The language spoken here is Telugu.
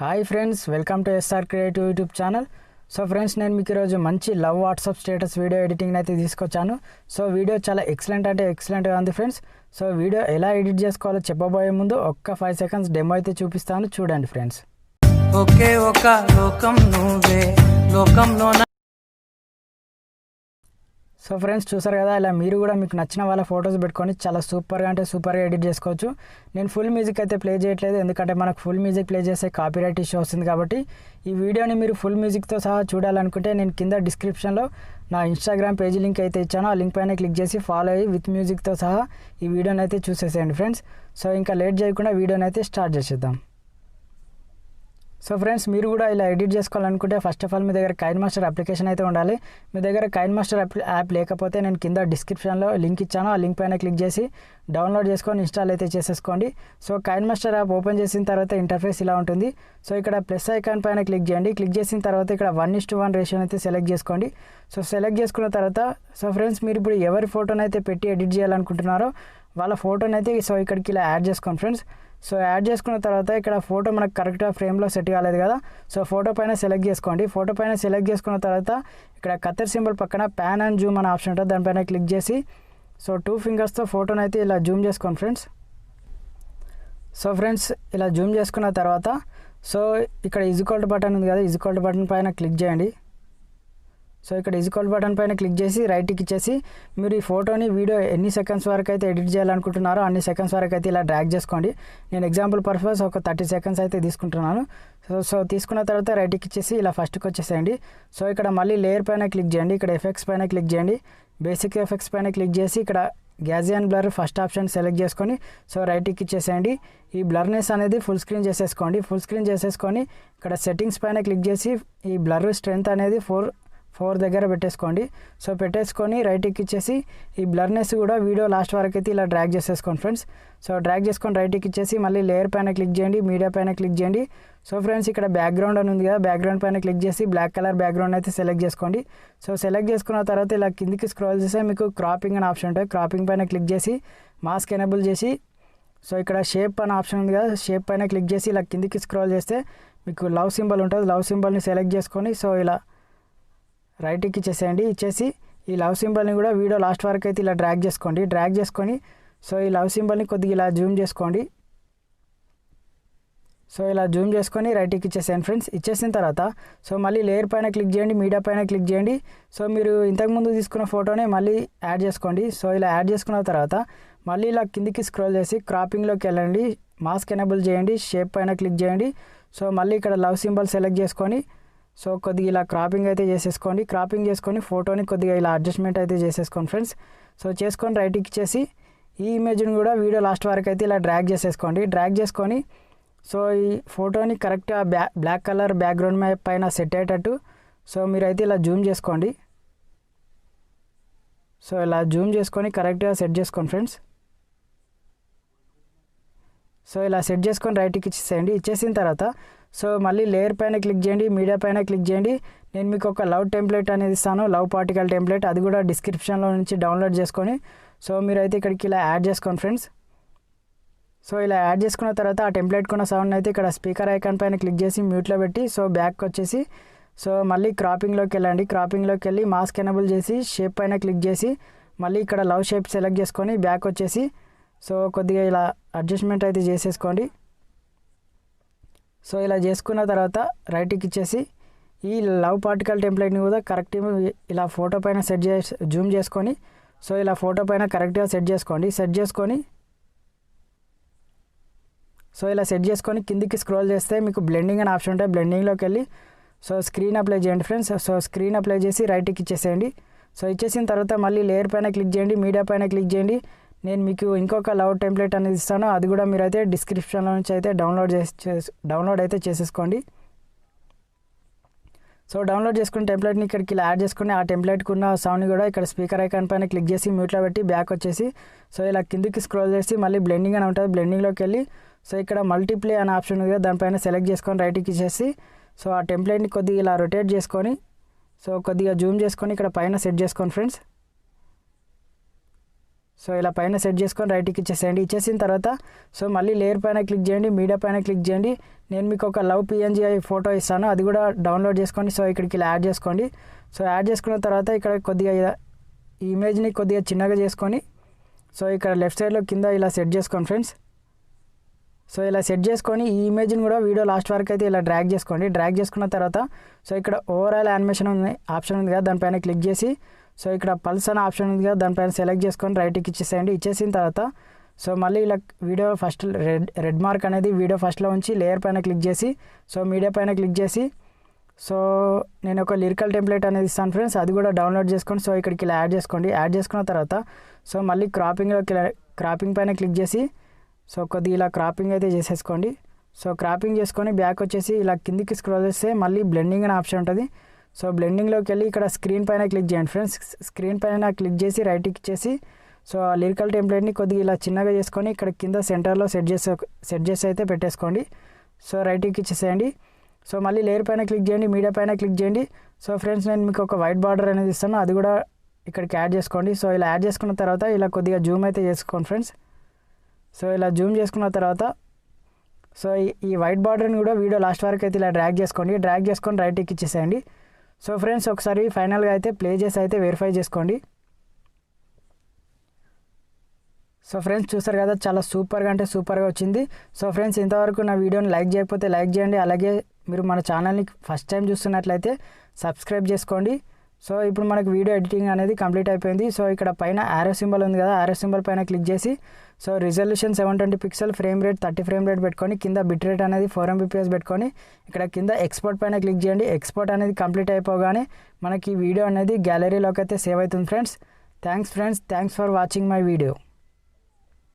Hi friends, welcome to SR creative YouTube channel. So friends, నేను మీకు ఈరోజు మంచి love WhatsApp status video editing అయితే తీసుకొచ్చాను. సో వీడియో చాలా ఎక్సలెంట్గా ఉంది ఫ్రెండ్స్. సో వీడియో ఎలా ఎడిట్ చేసుకోవాలో చెప్పబోయే ముందు ఒక్క 5 సెకండ్స్ డెమో అయితే చూపిస్తాను, చూడండి ఫ్రెండ్స్. ఒకే ఒక లోకం నువ్వే లోకంలో. సో ఫ్రెండ్స్, చూసారు కదా, ఇలా మీరు కూడా మీకు నచ్చిన వాళ్ళ ఫొటోస్ పెట్టుకొని చాలా సూపర్గా ఎడిట్ చేసుకోవచ్చు. నేను ఫుల్ మ్యూజిక్ అయితే ప్లే చేయట్లేదు, ఎందుకంటే మనకు ఫుల్ మ్యూజిక్ ప్లే చేస్తే కాపీరైట్ ఇష్యూ వస్తుంది. కాబట్టి ఈ వీడియోని మీరు ఫుల్ మ్యూజిక్తో సహా చూడాలనుకుంటే నేను కింద డిస్క్రిప్షన్లో నా ఇన్స్టాగ్రామ్ పేజీ లింక్ అయితే ఇచ్చాను. ఆ లింక్ పైన క్లిక్ చేసి ఫాలో అయ్యి విత్ మ్యూజిక్తో సహా ఈ వీడియోని అయితే చూసేసేయండి ఫ్రెండ్స్. సో ఇంకా లేట్ చేయకుండా వీడియోని అయితే స్టార్ట్ చేసేద్దాం. సో ఫ్రెండ్స్, మీరు కూడా ఇలా ఎడిట్ చేసుకోవాలనుకుంటే ఫస్ట్ ఆఫ్ ఆల్ మీ దగ్గర కైన్మాస్టర్ అప్లికేషన్ అయితే ఉండాలి. మీ దగ్గర కైన్మాస్టర్ యాప్ లేకపోతే నేను కింద డిస్క్రిప్షన్లో లింక్ ఇచ్చాను. ఆ లింక్ పైన క్లిక్ చేసి డౌన్లోడ్ చేసుకొని ఇన్స్టాల్ అయితే చేసేసుకోండి. సో కైన్మాస్టర్ యాప్ ఓపెన్ చేసిన తర్వాత ఇంటర్ఫేస్ ఇలా ఉంటుంది. సో ఇక్కడ ప్లస్ ఐకాన్ పైన క్లిక్ చేయండి. క్లిక్ చేసిన తర్వాత ఇక్కడ 1:1 రేషియో అయితే సెలెక్ట్ చేసుకోండి. సో సెలెక్ట్ చేసుకున్న తర్వాత సో ఫ్రెండ్స్, మీరు ఇప్పుడు ఎవరి ఫోటోని అయితే పెట్టి ఎడిట్ చేయాలనుకుంటున్నారో వాళ్ళ ఫోటోని అయితే సో ఇక్కడికి ఇలా యాడ్ చేసుకోండి ఫ్రెండ్స్. సో యాడ్ చేసుకున్న తర్వాత ఇక్కడ ఫోటో మనకు కరెక్ట్గా ఫ్రేమ్లో సెట్ కాలేదు కదా. సో ఫోటో పైన సెలెక్ట్ చేసుకోండి. ఫోటో పైన సెలెక్ట్ చేసుకున్న తర్వాత ఇక్కడ కత్తెర్ సింబల్ పక్కన ప్యాన్ అండ్ జూమ్ అనే ఆప్షన్ ఉంటుంది, దానిపైన క్లిక్ చేసి సో 2 ఫింగర్స్తో ఫోటోని అయితే ఇలా జూమ్ చేసుకోండి ఫ్రెండ్స్. సో ఫ్రెండ్స్, ఇలా జూమ్ చేసుకున్న తర్వాత సో ఇక్కడ ఈక్వల్ బటన్ ఉంది కదా, ఈక్వల్ బటన్ పైన క్లిక్ చేయండి. సో ఇక్కడ ఈక్వల్ బటన్ పైన క్లిక్ చేసి రైట్కి ఇచ్చేసి మీరు ఈ ఫోటోని వీడియో ఎన్ని సెకండ్స్ వరకు అయితే ఎడిట్ చేయాలనుకుంటున్నారో అన్ని సెకండ్స్ వరకు అయితే ఇలా డ్రాగ్ చేసుకోండి. నేను ఎగ్జాంపుల్ పర్పస్ ఒక 30 సెకండ్స్ అయితే తీసుకుంటున్నాను. సో తీసుకున్న తర్వాత రైట్కి ఇచ్చేసి ఇలా ఫస్ట్కి వచ్చేసేయండి. సో ఇక్కడ మళ్ళీ లేయర్ పైన క్లిక్ చేయండి. ఇక్కడ ఎఫెక్ట్స్ పైన క్లిక్ చేయండి. బేసిక్ ఎఫెక్ట్స్ పైన క్లిక్ చేసి ఇక్కడ గ్యాజియన్ బ్లర్ ఫస్ట్ ఆప్షన్ సెలెక్ట్ చేసుకొని సో రైట్కి ఇచ్చేసేయండి. ఈ బ్లర్నెస్ అనేది ఫుల్ స్క్రీన్ చేసేసుకోండి. ఫుల్ స్క్రీన్ చేసేసుకొని ఇక్కడ సెట్టింగ్స్ పైన క్లిక్ చేసి ఈ బ్లర్ స్ట్రెంత్ అనేది 4 దగ్గర పెట్టేసుకోండి. సో పెట్టేసుకొని రైట్కి ఇచ్చేసి ఈ బ్లర్నెస్ కూడా వీడియో లాస్ట్ వరకు అయితే ఇలా డ్రాగ్ చేసేసుకోండి ఫ్రెండ్స్. సో డ్రాగ్ చేసుకొని రైట్కి ఇచ్చేసి మళ్ళీ లేయర్ పైన క్లిక్ చేయండి, మీడియా పైన క్లిక్ చేయండి. సో ఫ్రెండ్స్, ఇక్కడ బ్యాక్గ్రౌండ్ అని ఉంది కదా, బ్యాక్గ్రౌండ్ పైన క్లిక్ చేసి బ్లాక్ కలర్ బ్యాక్గ్రౌండ్ అయితే సెలెక్ట్ చేసుకోండి. సో సెలెక్ట్ చేసుకున్న తర్వాత ఇలా కిందికి స్క్రోల్ చేస్తే మీకు క్రాపింగ్ అనే ఆప్షన్ ఉంటుంది. క్రాపింగ్ పైన క్లిక్ చేసి మాస్క్ ఎనేబుల్ చేసి సో ఇక్కడ షేప్ అనే ఆప్షన్ ఉంది కదా, షేప్ పైన క్లిక్ చేసి ఇలా కిందికి స్క్రోల్ చేస్తే మీకు లవ్ సింబల్ ఉంటుంది. లవ్ సింబల్ని సెలెక్ట్ చేసుకొని సో ఇలా రైట్కి ఇచ్చేసేయండి. ఇచ్చేసి ఈ లవ్ సింబల్ని కూడా వీడియో లాస్ట్ వరకు అయితే ఇలా డ్రాగ్ చేసుకోండి. డ్రాగ్ చేసుకొని సో ఈ లవ్ సింబల్ని కొద్దిగా ఇలా జూమ్ చేసుకోండి. సో ఇలా జూమ్ చేసుకొని రైట్కి ఇచ్చేసేయండి ఫ్రెండ్స్. ఇచ్చేసిన తర్వాత సో మళ్ళీ లేయర్ పైన క్లిక్ చేయండి, మీడియా పైన క్లిక్ చేయండి. సో మీరు ఇంతకుముందు తీసుకున్న ఫోటోనే మళ్ళీ యాడ్ చేసుకోండి. సో ఇలా యాడ్ చేసుకున్న తర్వాత మళ్ళీ ఇలా కిందికి స్క్రోల్ చేసి క్రాపింగ్లోకి వెళ్ళండి, మాస్క్ ఎనేబుల్ చేయండి, షేప్ పైన క్లిక్ చేయండి. సో మళ్ళీ ఇక్కడ లవ్ సింబల్ సెలెక్ట్ చేసుకొని సో కొద్దిగా ఇలా క్రాపింగ్ అయితే చేసేసుకోండి. క్రాపింగ్ చేసుకొని ఫోటోని కొద్దిగా ఇలా అడ్జస్ట్మెంట్ అయితే చేసేసుకోండి ఫ్రెండ్స్. సో చేసుకొని రైట్కి ఇచ్చేసి ఈ ఇమేజ్ని కూడా వీడియో లాస్ట్ వరకు అయితే ఇలా డ్రాగ్ చేసేసుకోండి. డ్రాగ్ చేసుకొని సో ఈ ఫోటోని కరెక్ట్గా బ్లాక్ కలర్ బ్యాక్గ్రౌండ్ పైన సెట్ అయ్యేటట్టు సో మీరైతే ఇలా జూమ్ చేసుకోండి. సో ఇలా జూమ్ చేసుకొని కరెక్ట్గా సెట్ చేసుకోండి ఫ్రెండ్స్. సో ఇలా సెట్ చేసుకొని రైట్కి ఇచ్చేసేయండి. ఇచ్చేసిన తర్వాత సో మళ్ళీ లేయర్ పైన క్లిక్ చేయండి, మీడియా పైన క్లిక్ చేయండి. నేను మీకు ఒక లవ్ టెంప్లెట్ అనేది ఇస్తాను, లవ్ పార్టికల్ టెంప్లెట్, అది కూడా డిస్క్రిప్షన్లో నుంచి డౌన్లోడ్ చేసుకొని సో మీరైతే ఇక్కడికి ఇలా యాడ్ చేసుకోండి ఫ్రెండ్స్. సో ఇలా యాడ్ చేసుకున్న తర్వాత ఆ టెంప్లెట్ కొన్న సౌండ్ అయితే ఇక్కడ స్పీకర్ ఐకాన్ పైన క్లిక్ చేసి మ్యూట్లో పెట్టి సో బ్యాక్ వచ్చేసి సో మళ్ళీ క్రాపింగ్లోకి వెళ్ళండి. క్రాపింగ్లోకి వెళ్ళి మాస్క్ ఎనేబుల్ చేసి షేప్ పైన క్లిక్ చేసి మళ్ళీ ఇక్కడ లవ్ షేప్ సెలెక్ట్ చేసుకొని బ్యాక్ వచ్చేసి సో కొద్దిగా ఇలా అడ్జస్ట్మెంట్ అయితే చేసేసుకోండి. సో ఇలా చేసుకున్న తర్వాత రైట్కి ఇచ్చేసి ఈ లవ్ పార్టికల్ టెంప్లెట్ని కూడా కరెక్ట్గా ఇలా ఫోటో పైన సెట్ చేసి జూమ్ చేసుకొని సో ఇలా ఫోటో పైన కరెక్ట్గా సెట్ చేసుకోండి. సెట్ చేసుకొని సో ఇలా సెట్ చేసుకొని కిందికి స్క్రోల్ చేస్తే మీకు బ్లెండింగ్ అనే ఆప్షన్ ఉంటుంది. బ్లెండింగ్లోకి వెళ్ళి సో స్క్రీన్ అప్లై చేయండి ఫ్రెండ్స్. సో స్క్రీన్ అప్లై చేసి రైట్కి ఇచ్చేసేయండి. సో ఇచ్చేసిన తర్వాత మళ్ళీ లేయర్ పైన క్లిక్ చేయండి, మీడియా పైన క్లిక్ చేయండి. నేను మీకు ఇంకొక లవ్ టెంప్లెట్ అనేది ఇస్తాను, అది కూడా మీరు అయితే డిస్క్రిప్షన్లో నుంచి అయితే డౌన్లోడ్ అయితే చేసేసుకోండి. సో డౌన్లోడ్ చేసుకున్న టెంప్లెట్ని ఇక్కడికి ఇలా యాడ్ చేసుకుని ఆ టెంప్లెట్కి ఉన్న సౌండ్ని కూడా ఇక్కడ స్పీకర్ ఐకాన్ పైన క్లిక్ చేసి మ్యూట్లో పెట్టి బ్యాక్ వచ్చేసి సో ఇలా కిందికి స్క్రోల్ చేసి మళ్ళీ బ్లెండింగ్ అని ఉంటుంది. బ్లెండింగ్లోకి వెళ్ళి సో ఇక్కడ మల్టీప్లే అనే ఆప్షన్ ఉంది కదా, దానిపైన సెలెక్ట్ చేసుకొని రైట్కి ఇచ్చేసి సో ఆ టెంప్లెట్ని కొద్దిగా ఇలా రొటేట్ చేసుకొని సో కొద్దిగా జూమ్ చేసుకొని ఇక్కడ పైన సెట్ చేసుకోండి ఫ్రెండ్స్. సో ఇలా పైన సెట్ చేసుకొని రైట్కి ఇచ్చేసేయండి. ఇచ్చేసిన తర్వాత సో మళ్ళీ లేయర్ పైన క్లిక్ చేయండి, మీడియా పైన క్లిక్ చేయండి. నేను మీకు ఒక లవ్ పిఎన్జీ ఫోటో ఇస్తాను, అది కూడా డౌన్లోడ్ చేసుకోండి. సో ఇక్కడికి ఇలా యాడ్ చేసుకోండి. సో యాడ్ చేసుకున్న తర్వాత ఇక్కడ కొద్దిగా ఈ ఇమేజ్ని కొద్దిగా చిన్నగా చేసుకొని సో ఇక్కడ లెఫ్ట్ సైడ్లో కింద ఇలా సెట్ చేసుకోండి ఫ్రెండ్స్. సో ఇలా సెట్ చేసుకొని ఈ ఇమేజ్ని కూడా వీడియో లాస్ట్ వరకు అయితే ఇలా డ్రాగ్ చేసుకోండి. డ్రాగ్ చేసుకున్న తర్వాత సో ఇక్కడ ఓవరాల్ యానిమేషన్ ఉంది ఆప్షన్ ఉంది కదా, దానిపైన క్లిక్ చేసి సో ఇక్కడ పల్స్ అనే ఆప్షన్ ఉంది కదా, దానిపైన సెలెక్ట్ చేసుకొని రైట్కి ఇచ్చేసేయండి. ఇచ్చేసిన తర్వాత సో మళ్ళీ ఇలా వీడియో ఫస్ట్ రెడ్ మార్క్ అనేది వీడియో ఫస్ట్లో ఉంచి లేయర్ పైన క్లిక్ చేసి సో మీడియా పైన క్లిక్ చేసి సో నేను ఒక లిరికల్ టెంప్లెట్ అనేది ఇస్తాను ఫ్రెండ్స్, అది కూడా డౌన్లోడ్ చేసుకోండి. సో ఇక్కడికి ఇలా యాడ్ చేసుకోండి. యాడ్ చేసుకున్న తర్వాత సో మళ్ళీ క్రాపింగ్ పైన క్లిక్ చేసి సో కొద్దిగా ఇలా క్రాపింగ్ అయితే చేసేసుకోండి. సో క్రాపింగ్ చేసుకొని బ్యాక్ వచ్చేసి ఇలా కిందికి స్క్రోల్ చేస్తే మళ్ళీ బ్లెండింగ్ అనే ఆప్షన్ ఉంటుంది. సో బ్లెండింగ్లోకి వెళ్ళి ఇక్కడ స్క్రీన్ పైన క్లిక్ చేయండి ఫ్రెండ్స్. స్క్రీన్ పైన క్లిక్ చేసి రైట్కి ఇచ్చేసి సో ఆ లిరికల్ టెంప్లెట్ని కొద్దిగా ఇలా చిన్నగా చేసుకొని ఇక్కడ కింద సెంటర్లో సెట్ చేసి అయితే పెట్టేసుకోండి. సో రైట్కి ఇచ్చేసేయండి. సో మళ్ళీ లేయర్ పైన క్లిక్ చేయండి, మీడియా పైన క్లిక్ చేయండి. సో ఫ్రెండ్స్ నేను మీకు ఒక వైట్ బార్డర్ అనేది ఇస్తాను, అది కూడా ఇక్కడికి యాడ్ చేసుకోండి. సో ఇలా యాడ్ చేసుకున్న తర్వాత ఇలా కొద్దిగా జూమ్ అయితే చేసుకోండి ఫ్రెండ్స్. సో ఇలా జూమ్ చేసుకున్న తర్వాత సో ఈ వైట్ బార్డర్ని కూడా వీడియో లాస్ట్ వరకు అయితే ఇలా డ్రాగ్ చేసుకోండి. డ్రాగ్ చేసుకొని రైట్కి ఇచ్చేసేయండి. సో ఫ్రెండ్స్ ఒకసారి ఫైనల్గా అయితే ప్లే చేసి అయితే వెరిఫై చేసుకోండి. సో ఫ్రెండ్స్ చూస్తారు కదా, చాలా సూపర్గా అంటే సూపర్గా వచ్చింది. సో ఫ్రెండ్స్ ఇంతవరకు నా వీడియోని లైక్ చేయకపోతే లైక్ చేయండి. అలాగే మీరు మన ఛానల్ని ఫస్ట్ టైం చూస్తున్నట్లయితే సబ్స్క్రైబ్ చేసుకోండి. సో ఇప్పుడు మనకు వీడియో ఎడిటింగ్ అనేది కంప్లీట్ అయిపోయింది. సో ఇక్కడ పైన ఆరో సింబల్ ఉంది కదా, ఆరో సింబల్ పైన క్లిక్ చేసి so resolution 720 pixel, frame rate 30 frame rate పెట్టుకొని కింద బిట్ రేట్ అనేది 4 Mbps పెట్టుకొని ఇక్కడ కింద ఎక్స్పోర్ట్ పైన క్లిక్ చేయండి. ఎక్స్పోర్ట్ అనేది కంప్లీట్ అయిపోగానే మనకి ఈ వీడియో అనేది గ్యాలరీలోకి అయితే సేవ్ అవుతుంది friends. Thanks for watching my video.